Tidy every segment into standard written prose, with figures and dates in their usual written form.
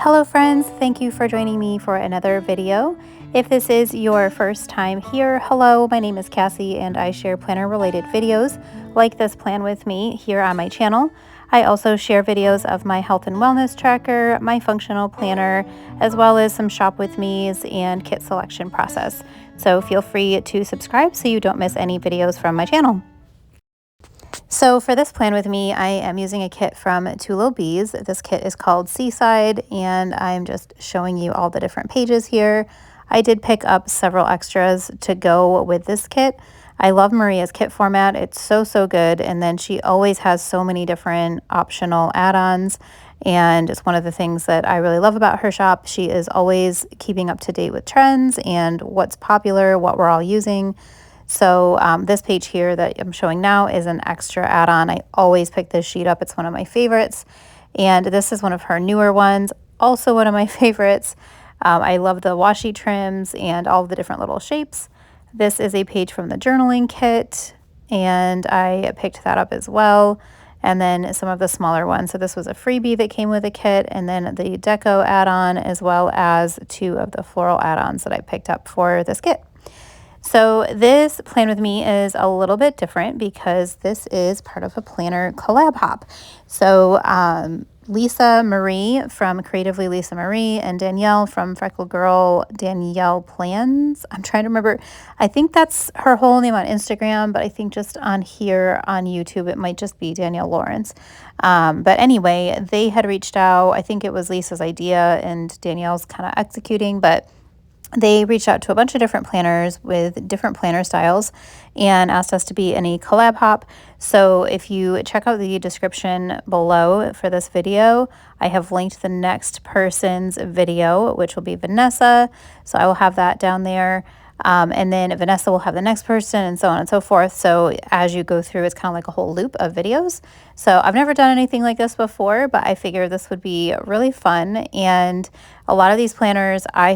Hello friends, thank you for joining me for another video. If this is your first time here, hello, my name is Cassie and I share planner related videos like this Plan With Me here on my channel. I also share videos of my health and wellness tracker, my functional planner, as well as some shop with me's and kit selection process. So feel free to subscribe so you don't miss any videos from my channel. So for this Plan With Me, I am using a kit from Two Lil Bees. This kit is called Seaside, and I'm just showing you all the different pages here. I did pick up several extras to go with this kit. I love Maria's kit format. It's so good, and then she always has so many different optional add-ons, and it's one of the things that I really love about her shop. She is always keeping up to date with trends and what's popular, what we're all using. So this page here that I'm showing now is an extra add-on. I always pick this sheet up. It's one of my favorites. And this is one of her newer ones, also one of my favorites. I love the washi trims and all of the different little shapes. This is a page from the journaling kit, and I picked that up as well. And then some of the smaller ones. So this was a freebie that came with a kit, and then the deco add-on, as well as two of the floral add-ons that I picked up for this kit. So this Plan With Me is a little bit different because this is part of a planner collab hop. So Lisa Marie from Creatively Lisa Marie and Danielle from Freckle Girl Danielle Plans. I'm trying to remember. I think that's her whole name on Instagram, but I think just on here on YouTube, it might just be Danielle Lawrence. But anyway, they had reached out. I think it was Lisa's idea and Danielle's kind of executing, but they reached out to a bunch of different planners with different planner styles and asked us to be in a collab hop. So if you check out the description below for this video, I have linked the next person's video, which will be Vanessa. So I will have that down there. And then Vanessa will have the next person and so on and so forth. So as you go through, it's kind of like a whole loop of videos. So I've never done anything like this before, but I figured this would be really fun. And a lot of these planners I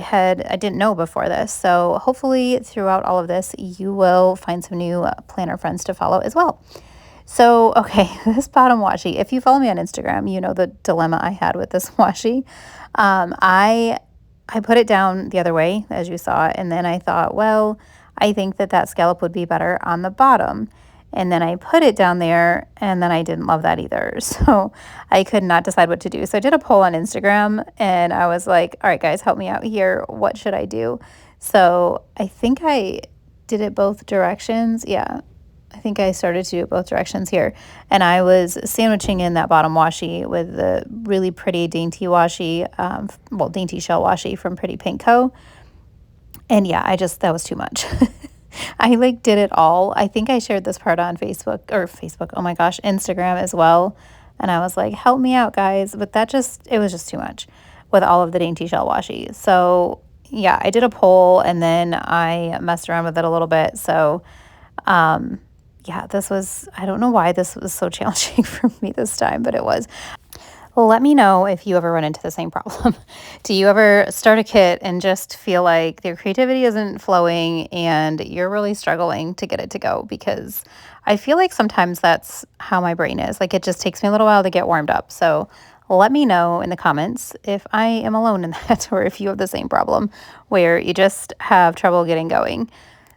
didn't know before this. So hopefully throughout all of this, you will find some new planner friends to follow as well. So, okay, this bottom washi, if you follow me on Instagram, you know the dilemma I had with this washi. I put it down the other way, as you saw, and then I thought, well, I think that scallop would be better on the bottom. And then I put it down there, and then I didn't love that either. So I could not decide what to do. So I did a poll on Instagram, and I was like, all right, guys, help me out here. What should I do? So I think I did it both directions. Yeah, I think I started to do it both directions here. And I was sandwiching in that bottom washi with the really pretty dainty washi, dainty shell washi from Pretty Pink Co. And yeah, that was too much. I did it all. I think I shared this part on Facebook, oh my gosh, Instagram as well. And I was like, help me out, guys. But it was just too much with all of the dainty shell washi. So yeah, I did a poll and then I messed around with it a little bit. So, yeah, I don't know why this was so challenging for me this time, but it was. Let me know if you ever run into the same problem. Do you ever start a kit and just feel like your creativity isn't flowing and you're really struggling to get it to go? Because I feel like sometimes that's how my brain is. It just takes me a little while to get warmed up. So let me know in the comments if I am alone in that or if you have the same problem where you just have trouble getting going.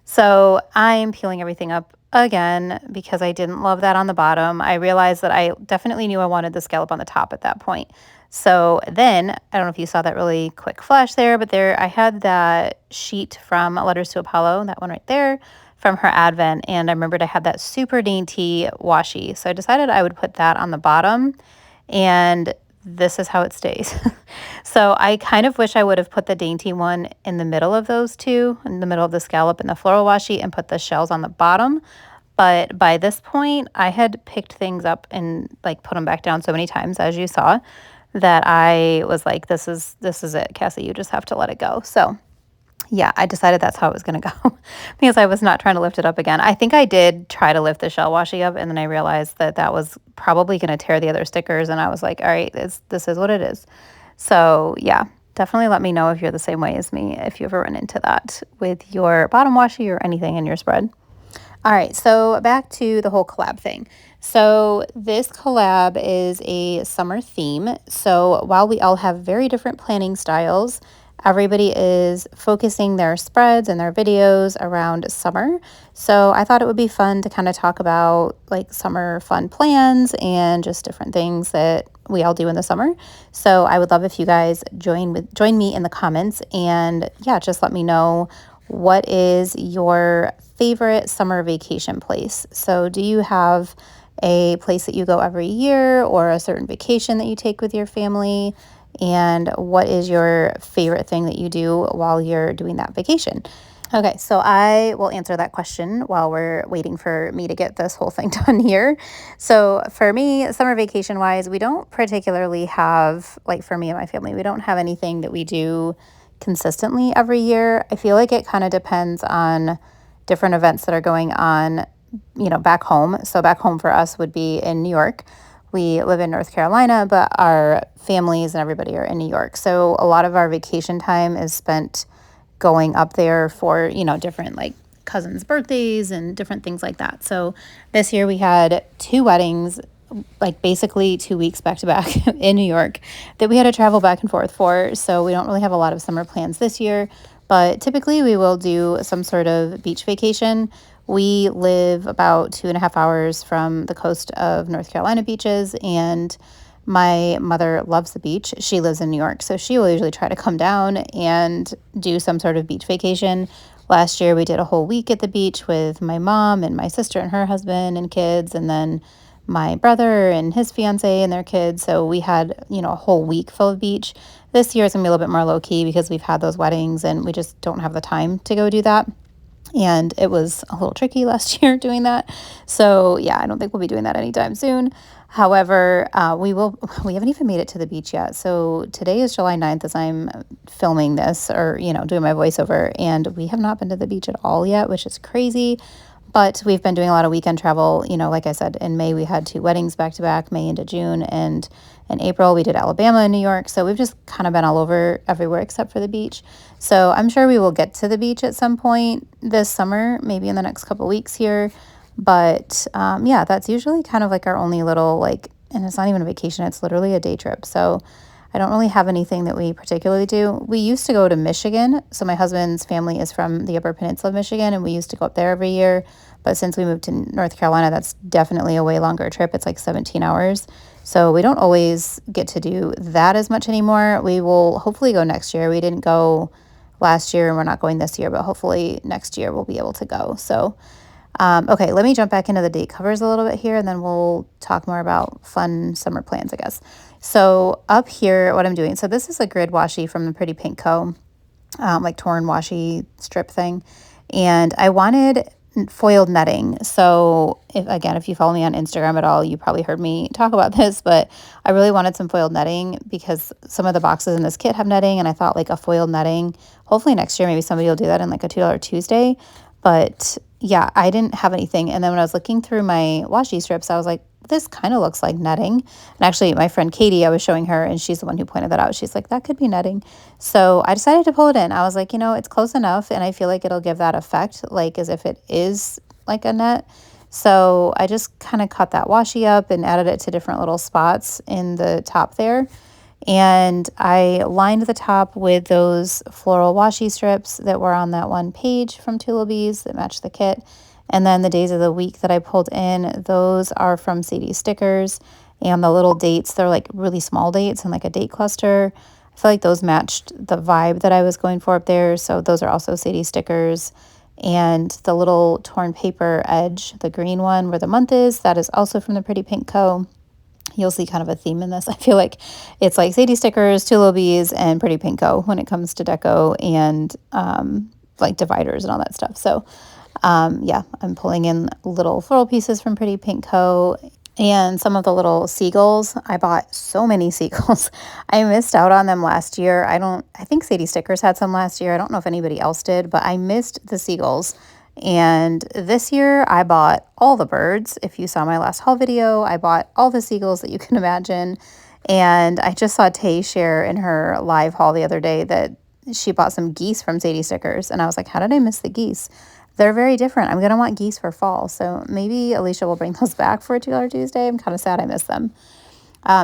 So I'm peeling everything up again because I didn't love that on the bottom. I realized that I definitely knew I wanted the scallop on the top at that point. So then, I don't know if you saw that really quick flash there, but there I had that sheet from Letters to Apollo, that one right there, from her Advent, and I remembered I had that super dainty washi. So I decided I would put that on the bottom, and this is how it stays. So I kind of wish I would have put the dainty one in the middle of those two, in the middle of the scallop and the floral washi, and put the shells on the bottom. But by this point, I had picked things up and put them back down so many times, as you saw, that I was like, this is it, Cassie, you just have to let it go. So yeah, I decided that's how it was going to go because I was not trying to lift it up again. I think I did try to lift the shell washi up, and then I realized that was probably going to tear the other stickers, and I was like, all right, this is what it is. So yeah, definitely let me know if you're the same way as me, if you ever run into that with your bottom washi or anything in your spread. All right, so back to the whole collab thing. So this collab is a summer theme. So while we all have very different planning styles, everybody is focusing their spreads and their videos around summer. So I thought it would be fun to kind of talk about like summer fun plans and just different things that we all do in the summer. So I would love if you guys join me in the comments, and yeah, just let me know what is your favorite summer vacation place. So do you have a place that you go every year or a certain vacation that you take with your family? And what is your favorite thing that you do while you're doing that vacation? Okay, so I will answer that question while we're waiting for me to get this whole thing done here. So for me, summer vacation wise, we don't particularly have, like for me and my family, we don't have anything that we do consistently every year. I feel like it kind of depends on different events that are going on, back home. So back home for us would be in New York. We live in North Carolina, but our families and everybody are in New York. So a lot of our vacation time is spent going up there for, different like cousins' birthdays and different things like that. So this year we had 2 weddings, like basically 2 weeks back to back in New York that we had to travel back and forth for. So we don't really have a lot of summer plans this year, but typically we will do some sort of beach vacation. We live about 2.5 hours from the coast of North Carolina beaches, and my mother loves the beach. She lives in New York, so she will usually try to come down and do some sort of beach vacation. Last year, we did a whole week at the beach with my mom and my sister and her husband and kids, and then my brother and his fiance and their kids. So we had, a whole week full of beach. This year is going to be a little bit more low key because we've had those weddings and we just don't have the time to go do that. And it was a little tricky last year doing that. So yeah, I don't think we'll be doing that anytime soon. However, we haven't even made it to the beach yet. So today is July 9th as I'm filming this, or, doing my voiceover, and we have not been to the beach at all yet, which is crazy. But we've been doing a lot of weekend travel. Like I said, in May, we had 2 weddings back to back, May into June. And in April, we did Alabama and New York. So we've just kind of been all over everywhere except for the beach. So I'm sure we will get to the beach at some point this summer, maybe in the next couple weeks here. But yeah, that's usually kind of like our only little, and it's not even a vacation, it's literally a day trip. So I don't really have anything that we particularly do. We used to go to Michigan. So my husband's family is from the Upper Peninsula of Michigan, and we used to go up there every year. But since we moved to North Carolina, that's definitely a way longer trip. It's like 17 hours. So we don't always get to do that as much anymore. We will hopefully go next year. We didn't go last year and we're not going this year, but hopefully next year we'll be able to go. So okay, let me jump back into the date covers a little bit here, and then we'll talk more about fun summer plans, I guess. So up here, what I'm doing, so this is a grid washi from the Pretty Pink Co., like torn washi strip thing. And I wanted foiled netting. So if you follow me on Instagram at all, you probably heard me talk about this, but I really wanted some foiled netting because some of the boxes in this kit have netting, and I thought like a foiled netting, hopefully next year, maybe somebody will do that in like a $2 Tuesday. But yeah, I didn't have anything. And then when I was looking through my washi strips, I was like, this kind of looks like netting. And actually, my friend Katie, I was showing her, and she's the one who pointed that out. She's like, that could be netting. So I decided to pull it in. I was like, it's close enough, and I feel like it'll give that effect, like as if it is like a net. So I just kind of cut that washi up and added it to different little spots in the top there. And I lined the top with those floral washi strips that were on that one page from Two Lil Bees that matched the kit. And then the days of the week that I pulled in, those are from Sadie stickers. And the little dates, they're like really small dates and like a date cluster. I feel like those matched the vibe that I was going for up there. So those are also Sadie stickers. And the little torn paper edge, the green one where the month is, that is also from the Pretty Pink Co. You'll see kind of a theme in this. I feel like it's like Sadie stickers, Two Lil Bees, and Pretty Pink Co. when it comes to deco and like dividers and all that stuff. So yeah, I'm pulling in little floral pieces from Pretty Pink Co. And some of the little seagulls. I bought so many seagulls. I missed out on them last year. I think Sadie Stickers had some last year. I don't know if anybody else did, but I missed the seagulls. And this year I bought all the birds. If you saw my last haul video, I bought all the seagulls that you can imagine. And I just saw Tay share in her live haul the other day that she bought some geese from Sadie Stickers. And I was like, how did I miss the geese? they're very different. I'm going to want geese for fall. So maybe Alicia will bring those back for a $2 Tuesday. I'm kind of sad I missed them.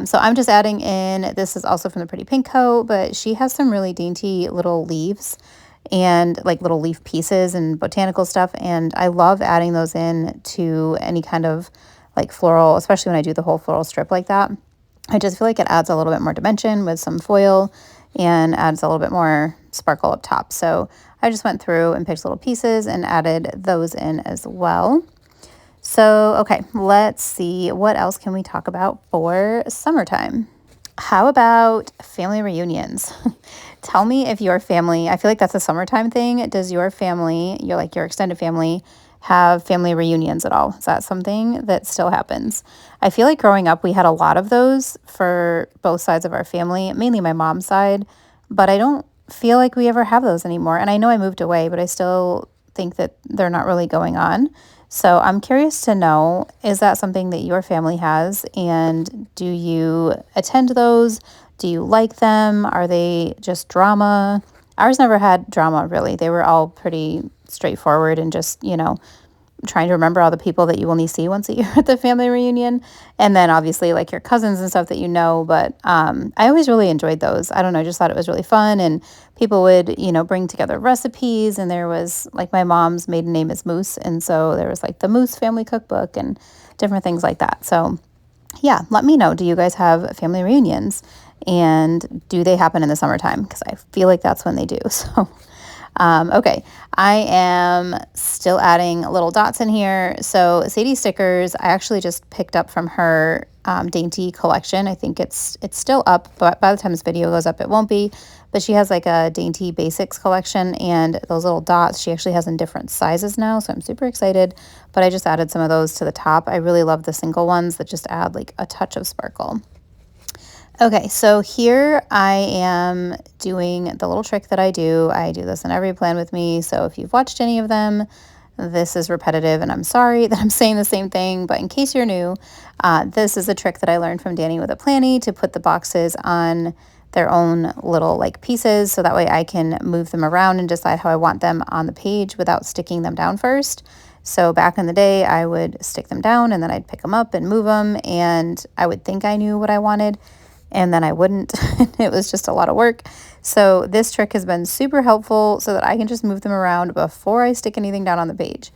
So I'm just adding in, this is also from the Pretty Pink Co., but she has some really dainty little leaves and like little leaf pieces and botanical stuff. And I love adding those in to any kind of like floral, especially when I do the whole floral strip like that. I just feel like it adds a little bit more dimension with some foil and adds a little bit more sparkle up top. So I just went through and picked little pieces and added those in as well. So, okay, let's see. What else can we talk about for summertime? How about family reunions? Tell me if your family, I feel like that's a summertime thing. Does your family, your extended family, have family reunions at all? Is that something that still happens? I feel like growing up, we had a lot of those for both sides of our family, mainly my mom's side, but I don't feel like we ever have those anymore. And I know I moved away, but I still think that they're not really going on. So I'm curious to know, is that something that your family has? And do you attend those? Do you like them? Are they just drama? Ours never had drama, really. They were all pretty straightforward and just, trying to remember all the people that you only see once a year at the family reunion. And then obviously like your cousins and stuff that you know. But I always really enjoyed those. I don't know, I just thought it was really fun. And people would, bring together recipes. And there was like my mom's maiden name is Moose. And so there was like the Moose family cookbook and different things like that. So yeah, let me know. Do you guys have family reunions? And do they happen in the summertime? Because I feel like that's when they do. So okay, I am still adding little dots in here. So Sadie stickers, I actually just picked up from her dainty collection. I think it's still up, but by the time this video goes up, it won't be. But she has like a dainty basics collection, and those little dots she actually has in different sizes now. So I'm super excited. But I just added some of those to the top. I really love the single ones that just add like a touch of sparkle. Okay, so here I am doing the little trick that I do. I do this in every plan with me. So if you've watched any of them, this is repetitive and I'm sorry that I'm saying the same thing, but in case you're new, this is a trick that I learned from Danny with a Planny to put the boxes on their own little like pieces. So that way I can move them around and decide how I want them on the page without sticking them down first. So back in the day, I would stick them down and then I'd pick them up and move them, and I would think I knew what I wanted. And then I wouldn't. It was just a lot of work. So this trick has been super helpful so that I can just move them around before I stick anything down on the page.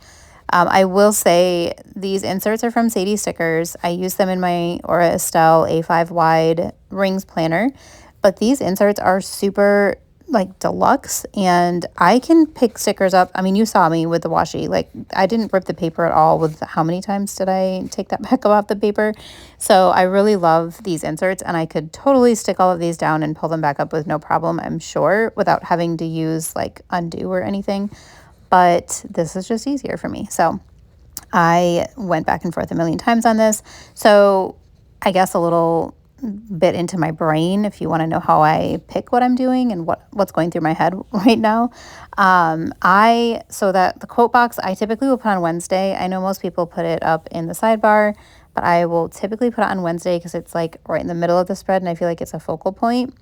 I will say these inserts are from Sadie Stickers. I use them in my Aura Estelle A5 wide rings planner, but these inserts are super like deluxe, and I can pick stickers up. I mean, you saw me with the washi, like I didn't rip the paper at all. With how many times did I take that back off the paper? So I really love these inserts, and I could totally stick all of these down and pull them back up with no problem, I'm sure, without having to use like undo or anything. But this is just easier for me. So I went back and forth a million times on this. So I guess a little bit into my brain if you want to know how I pick what I'm doing and what's going through my head right now. So that the quote box I typically will put on Wednesday. I know most people put it up in the sidebar, but I will typically put it on Wednesday because it's like right in the middle of the spread and I feel like it's a focal point.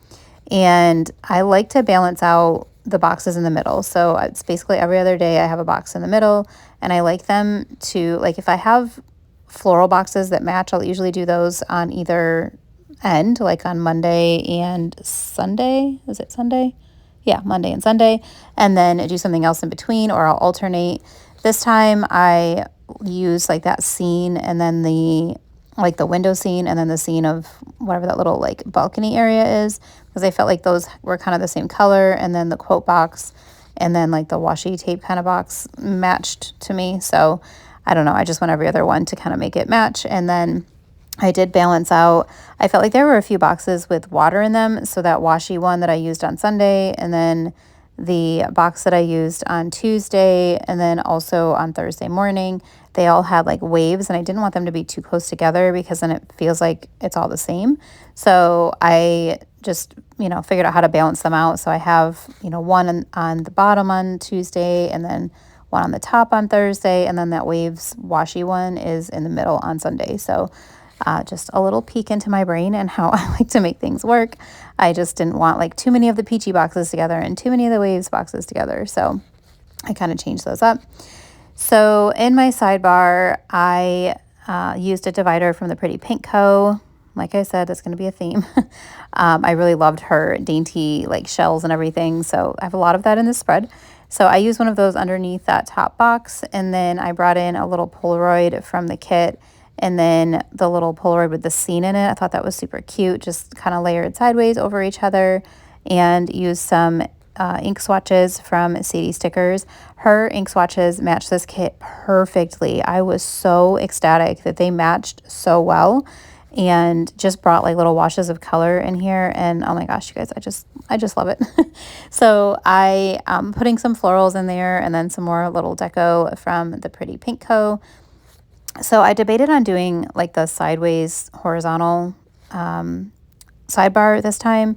And I like to balance out the boxes in the middle. So it's basically every other day I have a box in the middle, and I like them to, like if I have floral boxes that match, I'll usually do those on either end, like on Monday and Sunday. Is it Sunday? Yeah, Monday and Sunday. And then do something else in between, or I'll alternate. This time I use like that scene and then the window scene and then the scene of whatever that little like balcony area is, because I felt like those were kind of the same color, and then the quote box and then like the washi tape kind of box matched to me. So I don't know, I just went every other one to kind of make it match. And then I did balance out. I felt like there were a few boxes with water in them. So that washi one that I used on Sunday, and then the box that I used on Tuesday, and then also on Thursday morning, they all had like waves, and I didn't want them to be too close together because then it feels like it's all the same. So I just, figured out how to balance them out. So I have, one on the bottom on Tuesday, and then one on the top on Thursday, and then that waves washi one is in the middle on Sunday. So just a little peek into my brain and how I like to make things work. I just didn't want like too many of the peachy boxes together and too many of the waves boxes together. So I kind of changed those up. So in my sidebar, I used a divider from the Pretty Pink Co. Like I said, it's going to be a theme. I really loved her dainty like shells and everything. So I have a lot of that in this spread. So I used one of those underneath that top box. And then I brought in a little Polaroid from the kit. And then the little Polaroid with the scene in it. I thought that was super cute. Just kind of layered sideways over each other. And used some ink swatches from Sadie Stickers. Her ink swatches match this kit perfectly. I was so ecstatic that they matched so well, and just brought like little washes of color in here. And oh my gosh, you guys, I just love it. So I putting some florals in there, and then some more little deco from the Pretty Pink Co. So I debated on doing like the sideways horizontal sidebar this time.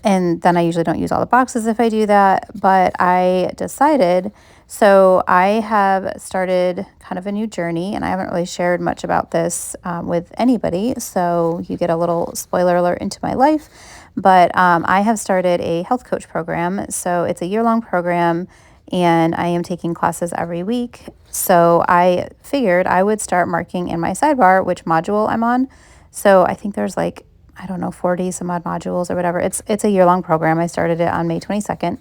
And then I usually don't use all the boxes if I do that, but I decided, so I have started kind of a new journey, and I haven't really shared much about this with anybody, so you get a little spoiler alert into my life, but I have started a health coach program. So it's a year-long program, and I am taking classes every week. So I figured I would start marking in my sidebar which module I'm on. So I think there's like, I don't know, 40 some odd modules or whatever. It's a year-long program. I started it on May 22nd,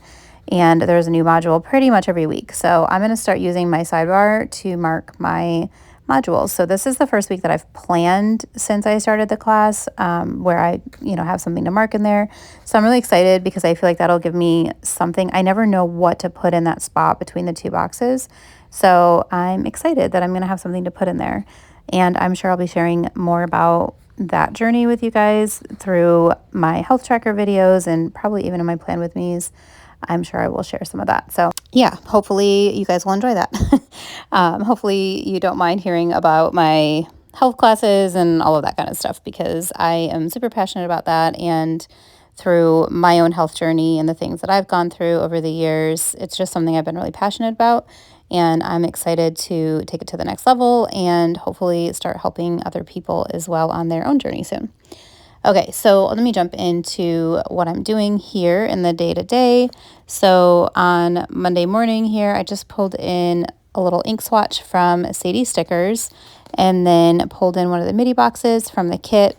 and there's a new module pretty much every week. So I'm going to start using my sidebar to mark my modules. So this is the first week that I've planned since I started the class, where I, have something to mark in there. So I'm really excited because I feel like that'll give me something. I never know what to put in that spot between the two boxes. So I'm excited that I'm going to have something to put in there. And I'm sure I'll be sharing more about that journey with you guys through my health tracker videos, and probably even in my plan with me's. I'm sure I will share some of that. So yeah, hopefully you guys will enjoy that. Hopefully you don't mind hearing about my health classes and all of that kind of stuff, because I am super passionate about that. And through my own health journey and the things that I've gone through over the years, it's just something I've been really passionate about. And I'm excited to take it to the next level and hopefully start helping other people as well on their own journey soon. Okay, so let me jump into what I'm doing here in the day-to-day. So on Monday morning here, I just pulled in a little ink swatch from Sadie Stickers, and then pulled in one of the midi boxes from the kit.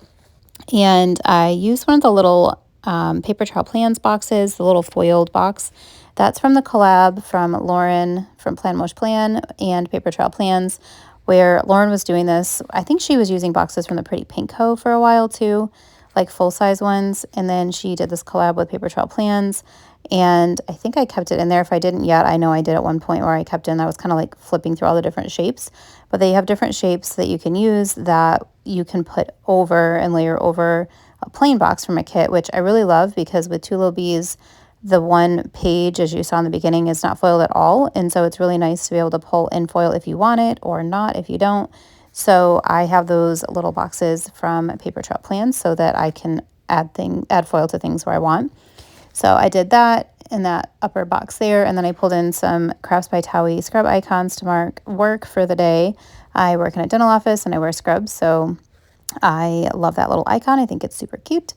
And I used one of the little paper trail plans boxes, the little foiled box. That's from the collab from Lauren from Plan Mosh Plan and Paper Trail Plans, where Lauren was doing this. I think she was using boxes from the Pretty Pink Co. for a while too, like full-size ones. And then she did this collab with Paper Trail Plans. And I think I kept it in there. If I didn't yet, I know I did at one point where I kept in. I was kind of like flipping through all the different shapes. But they have different shapes that you can use that you can put over and layer over a plain box from a kit, which I really love, because with Two Lil Bees, the one page, as you saw in the beginning, is not foiled at all. And so it's really nice to be able to pull in foil if you want it, or not if you don't. So I have those little boxes from Paper Trail Plans so that I can add foil to things where I want. So I did that in that upper box there, and then I pulled in some Crafts by Towie scrub icons to mark work for the day. I work in a dental office and I wear scrubs, so I love that little icon. I think it's super cute.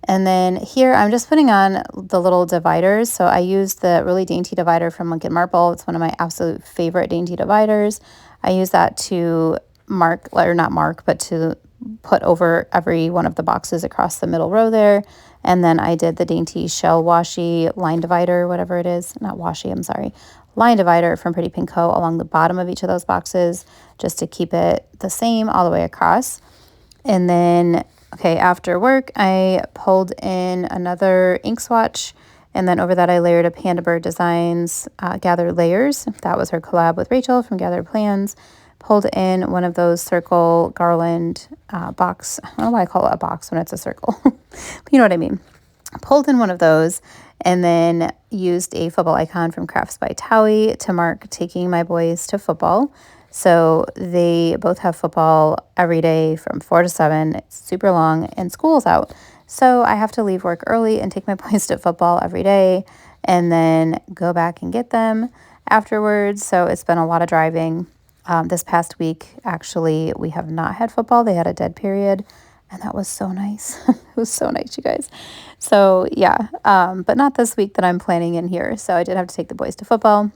And then here I'm just putting on the little dividers. So I used the really dainty divider from Lincoln Marble. It's one of my absolute favorite dainty dividers. I use that to mark, or not mark, but to put over every one of the boxes across the middle row there. And then I did the dainty shell washi line divider, whatever it is. Not washi, I'm sorry. Line divider from Pretty Pink Co. along the bottom of each of those boxes, just to keep it the same all the way across. And then, okay, after work, I pulled in another ink swatch, and then over that I layered a Panda Bird Designs Gathered Layers. That was her collab with Rachel from Gathered Plans. Pulled in one of those circle garland box. I don't know why I call it a box when it's a circle. But you know what I mean. Pulled in one of those, and then used a football icon from Crafts by Towie to mark taking my boys to football. So they both have football every day from 4 to 7. It's super long, and school's out. So I have to leave work early and take my boys to football every day, and then go back and get them afterwards. So it's been a lot of driving. This past week, actually, we have not had football. They had a dead period, and that was so nice. It was so nice, you guys. So yeah, but not this week that I'm planning in here. So I did have to take the boys to football.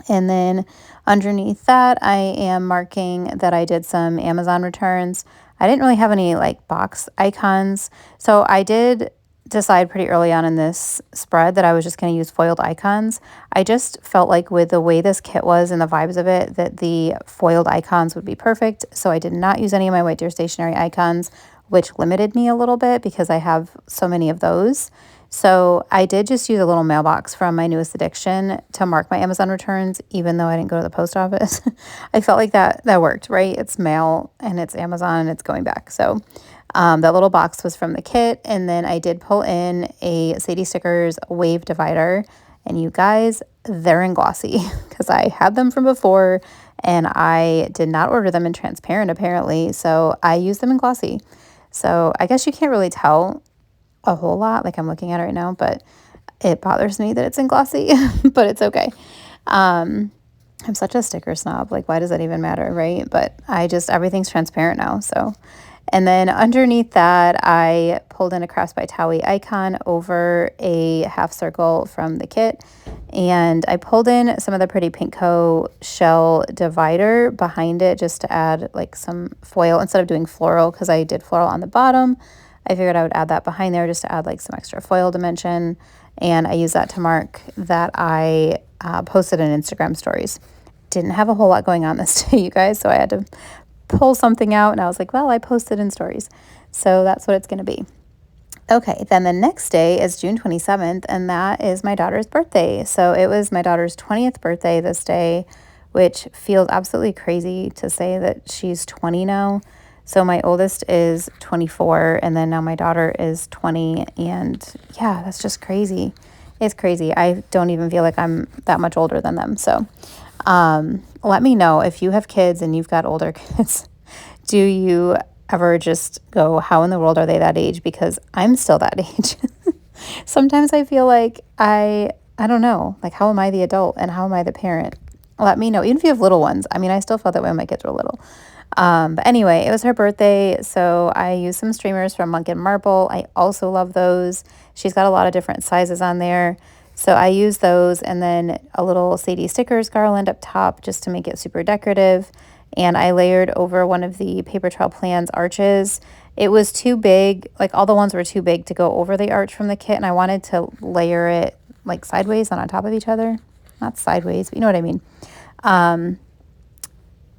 And then underneath that, I am marking that I did some Amazon returns. I didn't really have any like box icons. So I did decide pretty early on in this spread that I was just going to use foiled icons. I just felt like with the way this kit was and the vibes of it, that the foiled icons would be perfect. So I did not use any of my White Deer Stationery icons, which limited me a little bit because I have so many of those. So I did just use a little mailbox from my newest addiction to mark my Amazon returns, even though I didn't go to the post office. I felt like that worked, right? It's mail and it's Amazon and it's going back. So that little box was from the kit. And then I did pull in a Sadie Stickers wave divider. And you guys, they're in glossy because I had them from before and I did not order them in transparent apparently. So I used them in glossy. So I guess you can't really tell a whole lot, like I'm looking at it right now, but it bothers me that it's in glossy, but it's okay. I'm such a sticker snob. Like, why does that even matter, right? But everything's transparent now, so. And then underneath that, I pulled in a Crafts by Towie icon over a half circle from the kit. And I pulled in some of the pretty Pinkco shell divider behind it just to add like some foil instead of doing floral, because I did floral on the bottom. I figured I would add that behind there just to add like some extra foil dimension. And I used that to mark that I posted in Instagram stories. Didn't have a whole lot going on this day, you guys, so I had to pull something out and I was like, well, I posted in stories. So that's what it's going to be. Okay, then the next day is June 27th, and that is my daughter's birthday. So it was my daughter's 20th birthday this day, which feels absolutely crazy to say that she's 20 now. So my oldest is 24, and then now my daughter is 20, and yeah, that's just crazy. It's crazy. I don't even feel like I'm that much older than them. So let me know if you have kids and you've got older kids. Do you ever just go, how in the world are they that age? Because I'm still that age. Sometimes I feel like I don't know, like how am I the adult and how am I the parent? Let me know, even if you have little ones. I mean, I still felt that way when my kids were little. But anyway, it was her birthday, so I used some streamers from Monk and Marble. I also love those. She's got a lot of different sizes on there. So I used those, and then a little Sadie Stickers garland up top just to make it super decorative. And I layered over one of the Paper Trail Plans arches. It was too big, like all the ones were too big to go over the arch from the kit, and I wanted to layer it like sideways on top of each other. Not sideways, but you know what I mean.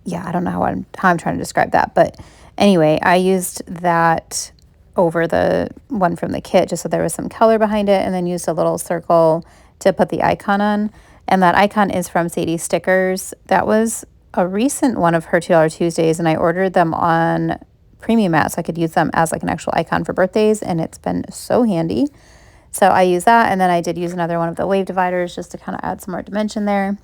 Yeah, I don't know how I'm trying to describe that. But anyway, I used that over the one from the kit just so there was some color behind it, and then used a little circle to put the icon on. And that icon is from Sadie Stickers. That was a recent one of her $2 Tuesdays, and I ordered them on Premium Mat so I could use them as like an actual icon for birthdays, and it's been so handy. So I use that, and then I did use another one of the wave dividers just to kind of add some more dimension there.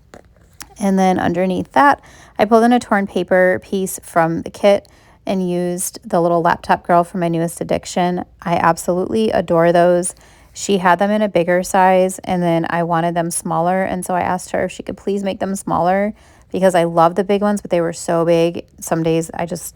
And then underneath that, I pulled in a torn paper piece from the kit and used the little laptop girl from my newest addiction. I absolutely adore those. She had them in a bigger size, and then I wanted them smaller. And so I asked her if she could please make them smaller because I love the big ones, but they were so big. Some days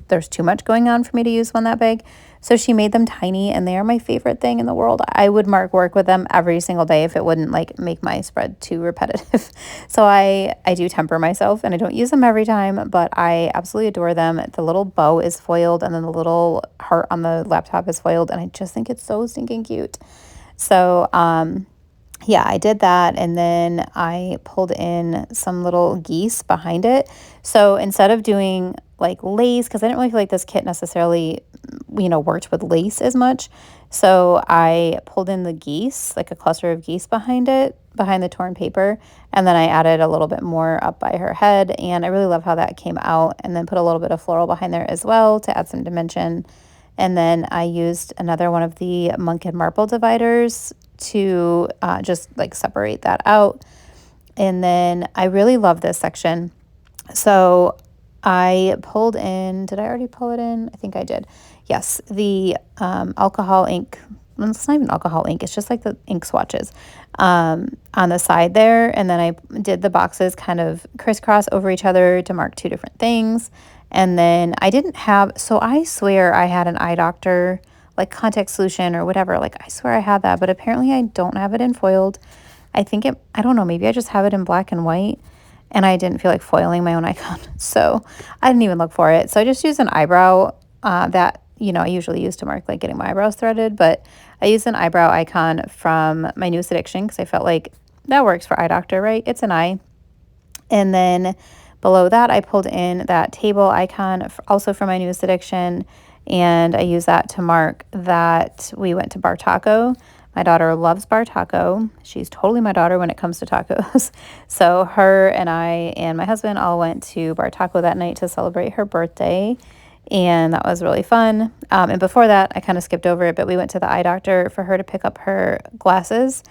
there's too much going on for me to use one that big. So she made them tiny, and they are my favorite thing in the world. I would mark work with them every single day if it wouldn't like make my spread too repetitive. So I do temper myself, and I don't use them every time, but I absolutely adore them. The little bow is foiled, and then the little heart on the laptop is foiled, and I just think it's so stinking cute. So yeah, I did that, and then I pulled in some little geese behind it. So instead of doing like lace, because I didn't really feel like this kit necessarily, worked with lace as much. So I pulled in the geese, like a cluster of geese behind it, behind the torn paper, and then I added a little bit more up by her head, and I really love how that came out, and then put a little bit of floral behind there as well to add some dimension. And then I used another one of the Monk and Marble dividers to just like separate that out. And then I really love this section. So I pulled in, did I already pull it in? I think I did. Yes, the alcohol ink. Well, it's not even alcohol ink. It's just like the ink swatches on the side there. And then I did the boxes kind of crisscross over each other to mark two different things. And then I didn't have, so I swear I had an eye doctor, like contact solution or whatever. Like I swear I had that, but apparently I don't have it in foiled. I don't know, maybe I just have it in black and white. and I didn't feel like foiling my own icon. So I didn't even look for it. So I just used an eyebrow that, I usually use to mark like getting my eyebrows threaded, but I used an eyebrow icon from my newest addiction because I felt like that works for eye doctor, right? It's an eye. And then below that, I pulled in that table icon also for my newest addiction, and I used that to mark that we went to Bar Taco. My daughter loves Bar Taco. She's totally my daughter when it comes to tacos. So her and I and my husband all went to Bar Taco that night to celebrate her birthday, and that was really fun. And before that, I kind of skipped over it, but we went to the eye doctor for her to pick up her glasses.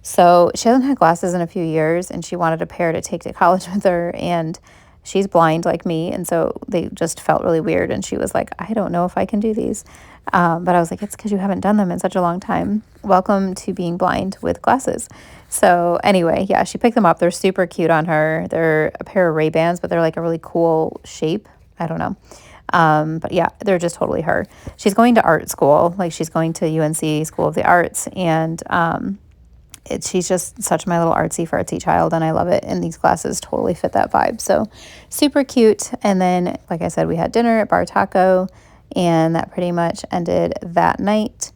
So she hasn't had glasses in a few years, and she wanted a pair to take to college with her, and she's blind like me, and so they just felt really weird, and she was like, I don't know if I can do these. But I was like, it's because you haven't done them in such a long time. Welcome to being blind with glasses. So anyway, yeah, she picked them up. They're super cute on her. They're a pair of Ray-Bans, but they're like a really cool shape. I don't know. But yeah, they're just totally her. She's going to art school. Like, she's going to UNC School of the Arts, and she's just such my little artsy fartsy child, and I love it. And these glasses totally fit that vibe. So super cute. And then, like I said, we had dinner at Bar Taco, and that pretty much ended that night.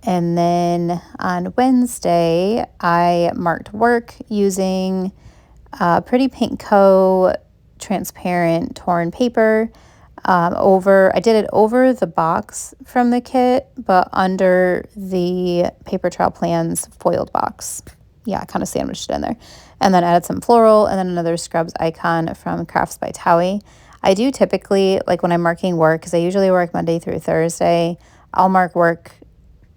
And then on Wednesday, I marked work using Pretty Pink Co. transparent torn paper. I did it over the box from the kit, but under the Paper Trail Plans foiled box. Yeah, I kind of sandwiched it in there. And then added some floral, and then another scrubs icon from Crafts by Towie. I do typically, like when I'm marking work, because I usually work Monday through Thursday, I'll mark work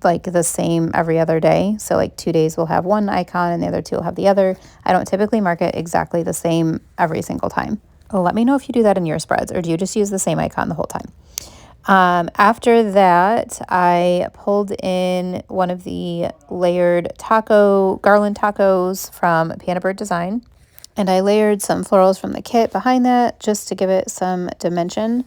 like the same every other day. So like 2 days will have one icon and the other 2 will have the other. I don't typically mark it exactly the same every single time. Let me know if you do that in your spreads, or do you just use the same icon the whole time? After that, I pulled in one of the layered garland tacos from Piano Bird Design, and I layered some florals from the kit behind that just to give it some dimension.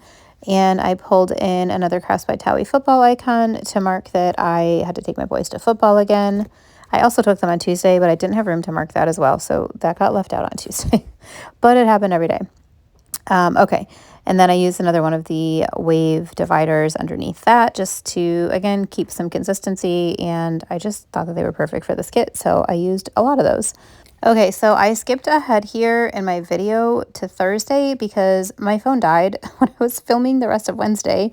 And I pulled in another Crafts by Towie football icon to mark that I had to take my boys to football again. I also took them on Tuesday, but I didn't have room to mark that as well, so that got left out on Tuesday. But it happened every day. Okay, and then I used another one of the wave dividers underneath that just to, again, keep some consistency, and I just thought that they were perfect for this kit, so I used a lot of those. Okay, so I skipped ahead here in my video to Thursday because my phone died when I was filming the rest of Wednesday,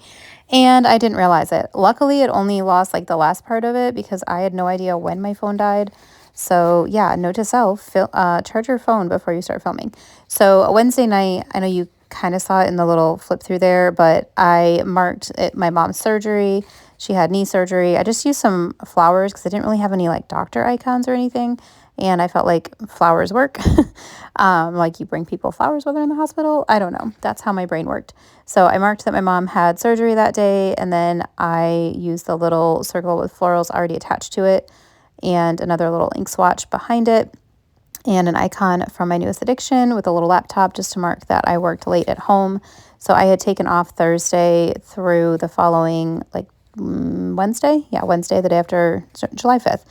and I didn't realize it. Luckily, it only lost like the last part of it because I had no idea when my phone died. So yeah, note to self, charge your phone before you start filming. So Wednesday night, I know you kind of saw it in the little flip through there, but I marked my mom's surgery. She had knee surgery. I just used some flowers because I didn't really have any like doctor icons or anything. And I felt like flowers work. Like you bring people flowers while they're in the hospital. I don't know. That's how my brain worked. So I marked that my mom had surgery that day. And then I used the little circle with florals already attached to it, and another little ink swatch behind it, and an icon from my newest addiction with a little laptop just to mark that I worked late at home. So I had taken off Thursday through the following Wednesday, the day after July 5th.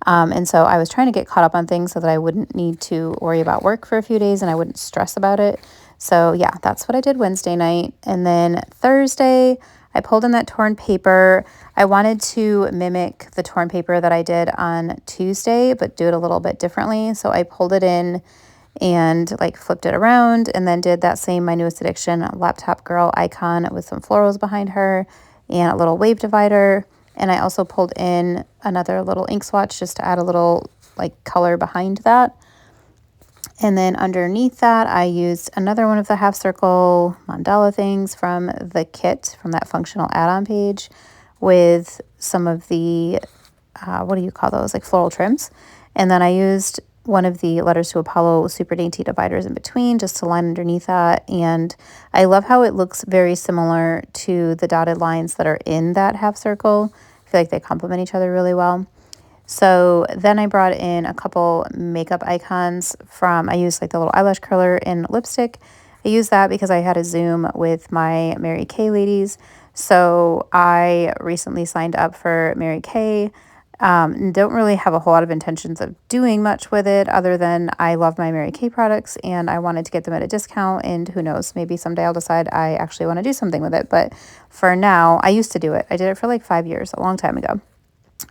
And so I was trying to get caught up on things so that I wouldn't need to worry about work for a few days and I wouldn't stress about it. So yeah, that's what I did Wednesday night. And then Thursday, I pulled in that torn paper. I wanted to mimic the torn paper that I did on Tuesday, but do it a little bit differently. So I pulled it in and like flipped it around, and then did that same My Newest Addiction laptop girl icon with some florals behind her and a little wave divider. And I also pulled in another little ink swatch just to add a little like color behind that. And then underneath that, I used another one of the half circle mandala things from the kit, from that functional add-on page, with some of the, what do you call those, like floral trims. And then I used one of the Letters to Apollo super dainty dividers in between just to line underneath that. And I love how it looks very similar to the dotted lines that are in that half circle. I feel like they complement each other really well. So then I brought in a couple makeup icons I used like the little eyelash curler in lipstick. I used that because I had a Zoom with my Mary Kay ladies. So I recently signed up for Mary Kay Don't really have a whole lot of intentions of doing much with it other than I love my Mary Kay products and I wanted to get them at a discount, and who knows, maybe someday I'll decide I actually want to do something with it. But for now, I used to do it. I did it for like 5 years, a long time ago.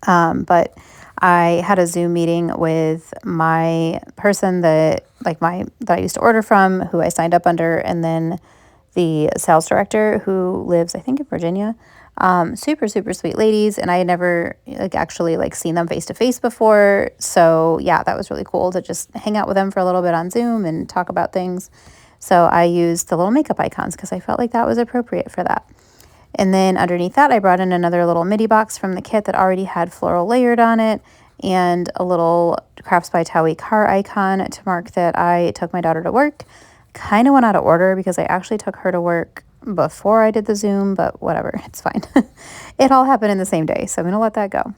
But I had a Zoom meeting with my person that I used to order from, who I signed up under, and then the sales director who lives, I think, in Virginia. Super, super sweet ladies. And I had never actually seen them face to face before. So yeah, that was really cool to just hang out with them for a little bit on Zoom and talk about things. So I used the little makeup icons because I felt like that was appropriate for that. And then underneath that, I brought in another little midi box from the kit that already had floral layered on it, and a little Crafts by Towie car icon to mark that I took my daughter to work. Kind of went out of order because I actually took her to work before I did the Zoom, but whatever, it's fine. It all happened in the same day, so I'm going to let that go.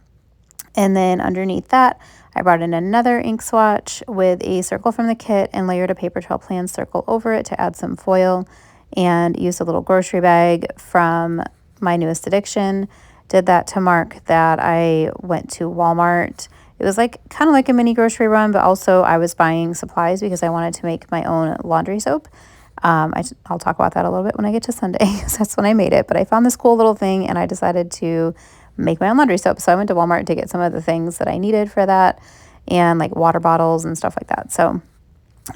And then underneath that, I brought in another ink swatch with a circle from the kit and layered a paper trail plan circle over it to add some foil, and used a little grocery bag from my newest addiction. Did that to mark that I went to Walmart. It was kind of like a mini grocery run, but also I was buying supplies because I wanted to make my own laundry soap. I'll talk about that a little bit when I get to Sunday, because that's when I made it. But I found this cool little thing and I decided to make my own laundry soap. So I went to Walmart to get some of the things that I needed for that, and like water bottles and stuff like that. So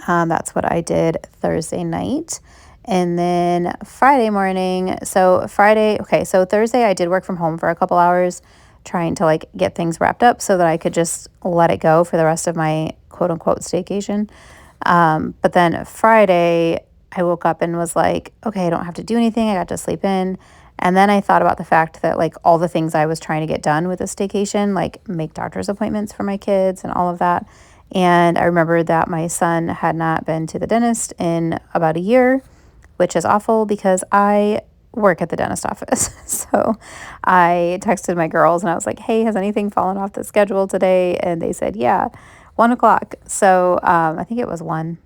that's what I did Thursday night. And then Friday morning, so Thursday I did work from home for a couple hours trying to get things wrapped up so that I could just let it go for the rest of my quote unquote staycation. But then Friday I woke up and was like, okay, I don't have to do anything. I got to sleep in. And then I thought about the fact that all the things I was trying to get done with the staycation, make doctor's appointments for my kids and all of that. And I remembered that my son had not been to the dentist in about a year, which is awful because I work at the dentist office. So I texted my girls and I was like, hey, has anything fallen off the schedule today? And they said, yeah, 1 o'clock. So I think it was 1.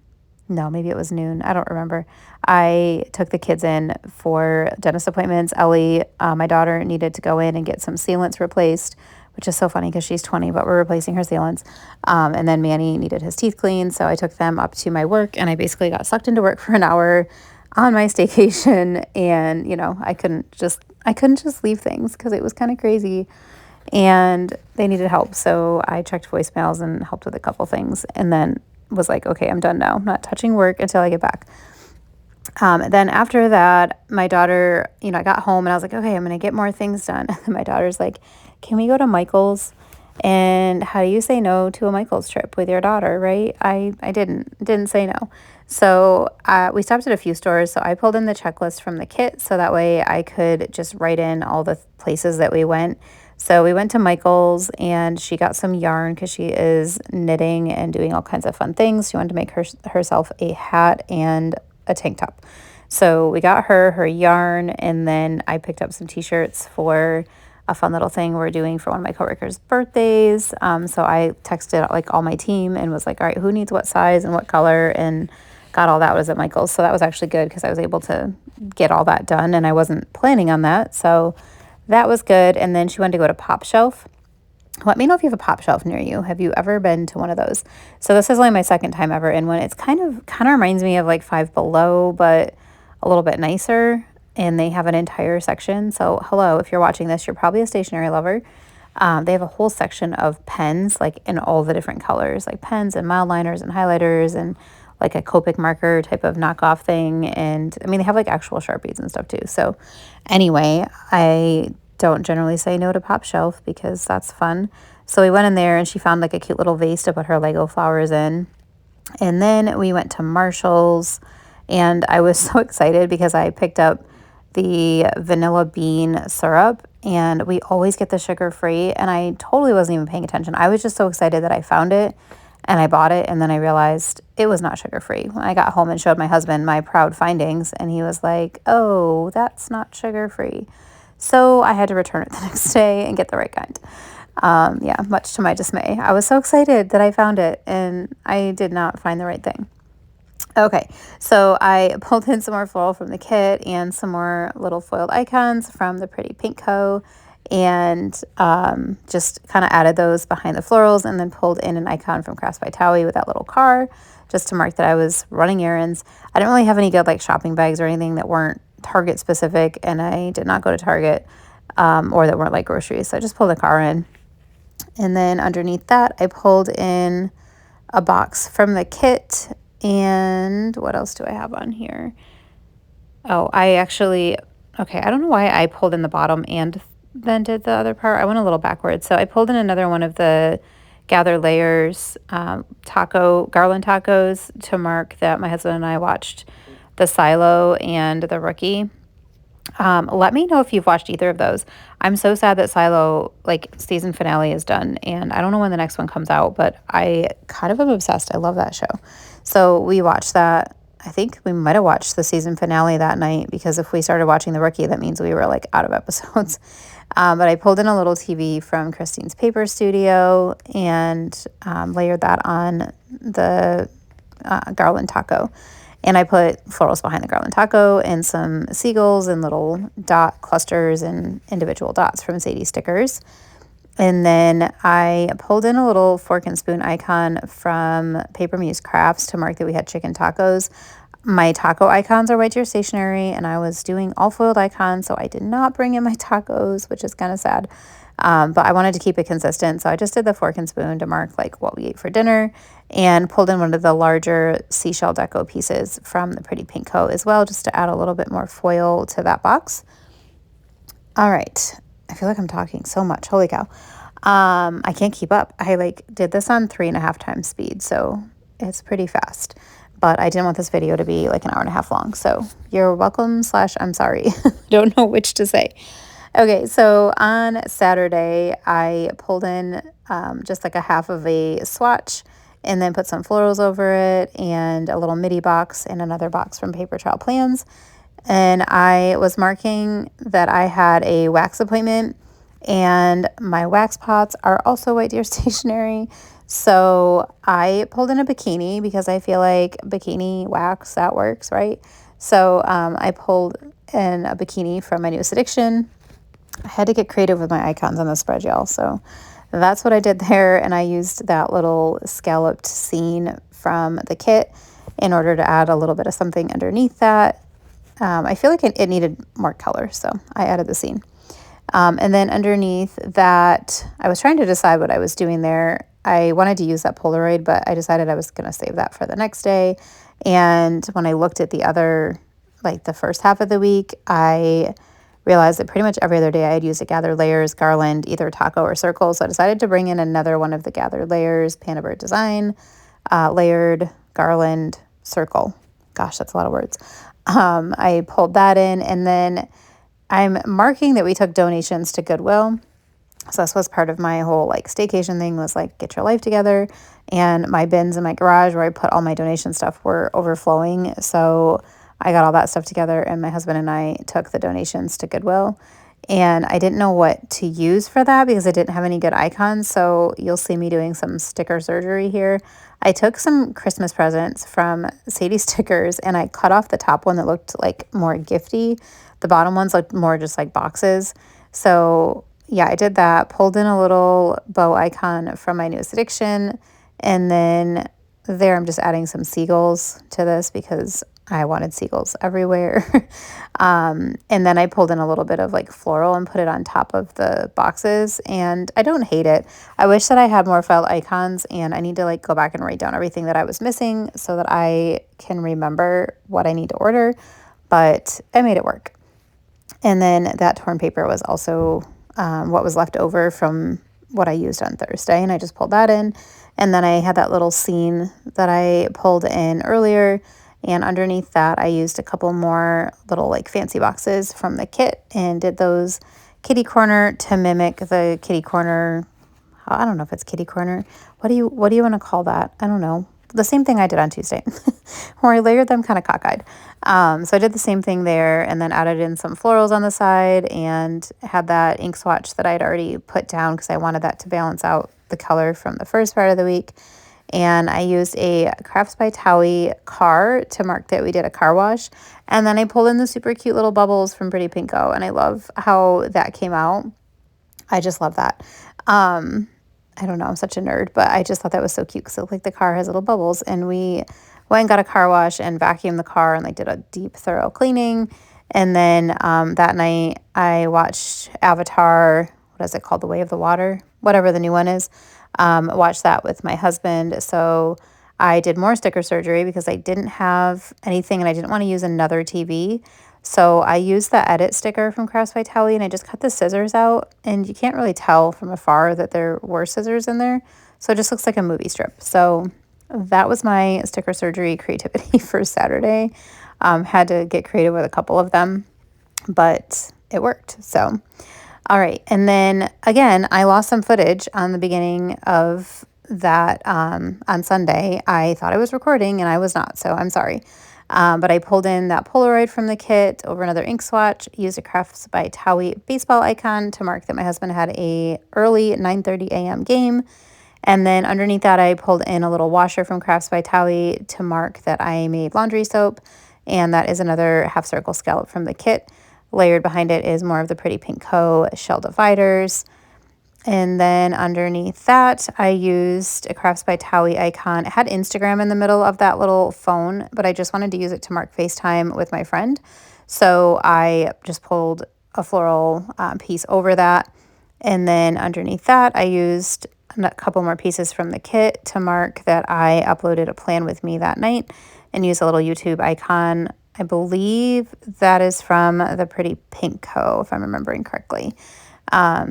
No, maybe it was noon. I don't remember. I took the kids in for dentist appointments. Ellie, my daughter, needed to go in and get some sealants replaced, which is so funny because she's 20, but we're replacing her sealants. And then Manny needed his teeth cleaned. So I took them up to my work and I basically got sucked into work for an hour on my staycation. And, I couldn't just leave things because it was kind of crazy and they needed help. So I checked voicemails and helped with a couple things and then was like, okay, I'm done now. I'm not touching work until I get back. Then after that, my daughter, I got home and I was like, okay, I'm going to get more things done. And my daughter's like, can we go to Michael's? And how do you say no to a Michael's trip with your daughter, right? I didn't say no. So we stopped at a few stores. So I pulled in the checklist from the kit so that way I could just write in all the places that we went. So we went to Michael's and she got some yarn because she is knitting and doing all kinds of fun things. She wanted to make herself a hat and a tank top. So we got her yarn, and then I picked up some t-shirts for a fun little thing we're doing for one of my coworkers' birthdays. So I texted all my team and was like, all right, who needs what size and what color, and got all that was at Michael's. So that was actually good because I was able to get all that done and I wasn't planning on that. So that was good. And then she wanted to go to Pop Shelf. Let me know if you have a Pop Shelf near you. Have you ever been to one of those? So this is only my second time ever in one. It's kind of reminds me of Five Below, but a little bit nicer. And they have an entire section. So hello, if you're watching this, you're probably a stationery lover. They have a whole section of pens, in all the different colors, pens and mild liners and highlighters and a Copic marker type of knockoff thing. And I mean, they have actual Sharpies and stuff too. So anyway, I don't generally say no to Pop Shelf because that's fun. So we went in there and she found a cute little vase to put her Lego flowers in. And then we went to Marshall's and I was so excited because I picked up the vanilla bean syrup, and we always get the sugar-free, and I totally wasn't even paying attention. I was just so excited that I found it and I bought it, and then I realized it was not sugar-free. When I got home and showed my husband my proud findings, and he was like, oh, that's not sugar-free. So I had to return it the next day and get the right kind. Yeah, much to my dismay. I was so excited that I found it, and I did not find the right thing. Okay, so I pulled in some more floral from the kit and some more little foiled icons from the Pretty Pink Co. and just kind of added those behind the florals, and then pulled in an icon from Crafts by Towie with that little car just to mark that I was running errands. I didn't really have any good like shopping bags or anything that weren't Target specific, and I did not go to Target or that weren't like groceries. So I just pulled the car in. And then underneath that, I pulled in a box from the kit. And what else do I have on here? Oh, okay, I don't know why I pulled in the bottom and then did the other part. I went a little backwards. So I pulled in another one of the Gather Layers garland tacos to mark that my husband and I watched the Silo and the Rookie. Let me know if you've watched either of those. I'm so sad that Silo, like, season finale is done, and I don't know when the next one comes out, but I kind of am obsessed. I love that show. So we watched that. I think we might have watched the season finale that night, because if we started watching The Rookie, that means we were, like, out of episodes. But I pulled in a little TV from Christine's Paper Studio and layered that on the garland taco. And I put florals behind the garland taco and some seagulls and little dot clusters and individual dots from Sadie Stickers. And then I pulled in a little fork and spoon icon from Paper Muse Crafts to mark that we had chicken tacos. My taco icons are right here stationary, and I was doing all foiled icons, so I did not bring in my tacos, which is kind of sad. But I wanted to keep it consistent, so I just did the fork and spoon to mark like what we ate for dinner, and pulled in one of the larger seashell deco pieces from the Pretty Pink Co. as well, just to add a little bit more foil to that box. All right, I feel like I'm talking so much. Holy cow. I can't keep up. I like did this on 3.5 times speed, so it's pretty fast. But I didn't want this video to be like an hour and a half long, so you're welcome / I'm sorry. Don't know which to say. Okay, so on Saturday, I pulled in just like a half of a swatch and then put some florals over it and a little midi box and another box from Paper Trail Plans. And I was marking that I had a wax appointment, and my wax pots are also White Deer stationery. So I pulled in a bikini because I feel like bikini wax, that works, right? So I pulled in a bikini from my newest addiction. I had to get creative with my icons on the spread, y'all. So that's what I did there. And I used that little scalloped scene from the kit in order to add a little bit of something underneath that. I feel like it needed more color, so I added the scene. And then underneath that, I was trying to decide what I was doing there. I wanted to use that Polaroid, but I decided I was going to save that for the next day. And when I looked at the other, like the first half of the week, I realized that pretty much every other day I had used a Gather Layers garland, either taco or circle. So I decided to bring in another one of the Gather Layers, Panda Bird Design, layered garland circle. Gosh, that's a lot of words. I pulled that in, and then I'm marking that we took donations to Goodwill. So this was part of my whole like staycation thing, was like get your life together. And my bins in my garage where I put all my donation stuff were overflowing. So I got all that stuff together, and my husband and I took the donations to Goodwill. And I didn't know what to use for that because I didn't have any good icons. So you'll see me doing some sticker surgery here. I took some Christmas presents from Sadie Stickers, and I cut off the top one that looked like more gifty. The bottom ones looked more just like boxes. So yeah, I did that. Pulled in a little bow icon from my newest addiction. And then there I'm just adding some seagulls to this because I wanted seagulls everywhere. And then I pulled in a little bit of like floral and put it on top of the boxes, and I don't hate it. I wish that I had more filed icons, and I need to like go back and write down everything that I was missing so that I can remember what I need to order, but I made it work. And then that torn paper was also what was left over from what I used on Thursday, and I just pulled that in. And then I had that little scene that I pulled in earlier, and underneath that I used a couple more little like fancy boxes from the kit and did those kitty corner to mimic the kitty corner. I don't know if it's kitty corner. What do you want to call that? I don't know. The same thing I did on Tuesday where I layered them kind of cockeyed. So I did the same thing there, and then added in some florals on the side and had that ink swatch that I'd already put down because I wanted that to balance out the color from the first part of the week. And I used a Crafts by Towie car to mark that we did a car wash. And then I pulled in the super cute little bubbles from Pretty Pink Co. And I love how that came out. I just love that. I don't know, I'm such a nerd, but I just thought that was so cute because it looked like the car has little bubbles. And we went and got a car wash and vacuumed the car and like did a deep, thorough cleaning. And then that night I watched Avatar, what is it called? The Way of the Water, whatever the new one is. Watched that with my husband. So I did more sticker surgery because I didn't have anything and I didn't want to use another TV. So I used the edit sticker from Crafts by Towie and I just cut the scissors out, and you can't really tell from afar that there were scissors in there. So it just looks like a movie strip. So that was my sticker surgery creativity for Saturday. Had to get creative with a couple of them, but it worked. So, all right. And then again, I lost some footage on the beginning of that on Sunday. I thought I was recording and I was not, so I'm sorry. But I pulled in that Polaroid from the kit over another ink swatch, used a Crafts by Towie baseball icon to mark that my husband had a early 9:30 a.m. game. And then underneath that, I pulled in a little washer from Crafts by Towie to mark that I made laundry soap. And that is another half circle scallop from the kit. Layered behind it is more of the pretty Pinkco shell dividers. And then underneath that, I used a Crafts by Towie icon. It had Instagram in the middle of that little phone, but I just wanted to use it to mark FaceTime with my friend. So I just pulled a floral piece over that. And then underneath that, I used a couple more pieces from the kit to mark that I uploaded a plan with me that night and used a little YouTube icon. I believe that is from the pretty Pinkco, if I'm remembering correctly.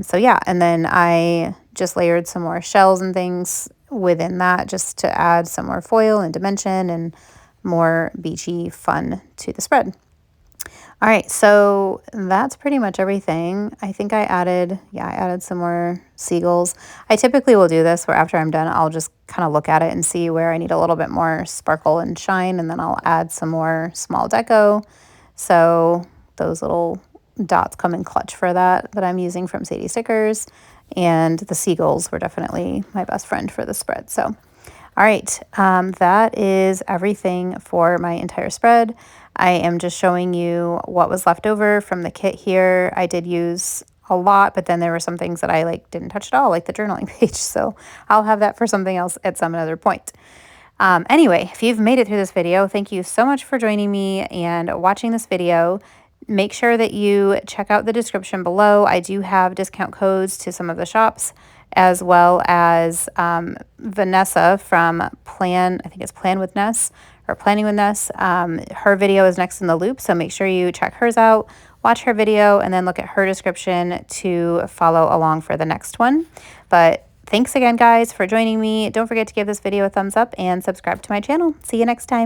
So yeah, and then I just layered some more shells and things within that just to add some more foil and dimension and more beachy fun to the spread. All right, so that's pretty much everything. I think I added some more seagulls. I typically will do this where after I'm done, I'll just kind of look at it and see where I need a little bit more sparkle and shine, and then I'll add some more small deco. So those little dots come in clutch for that I'm using from Sadie Stickers, and the seagulls were definitely my best friend for the spread. So all right, that is everything for my entire spread. I am just showing you what was left over from the kit here. I did use a lot, but then there were some things that I didn't touch at all, like the journaling page. So I'll have that for something else at some other point. Anyway, if you've made it through this video, thank you so much for joining me and watching this video. Make sure that you check out the description below. I do have discount codes to some of the shops, as well as Vanessa from Plan with Ness, or Planning with Ness. Her video is next in the loop, so make sure you check hers out, watch her video, and then look at her description to follow along for the next one. But thanks again, guys, for joining me. Don't forget to give this video a thumbs up and subscribe to my channel. See you next time.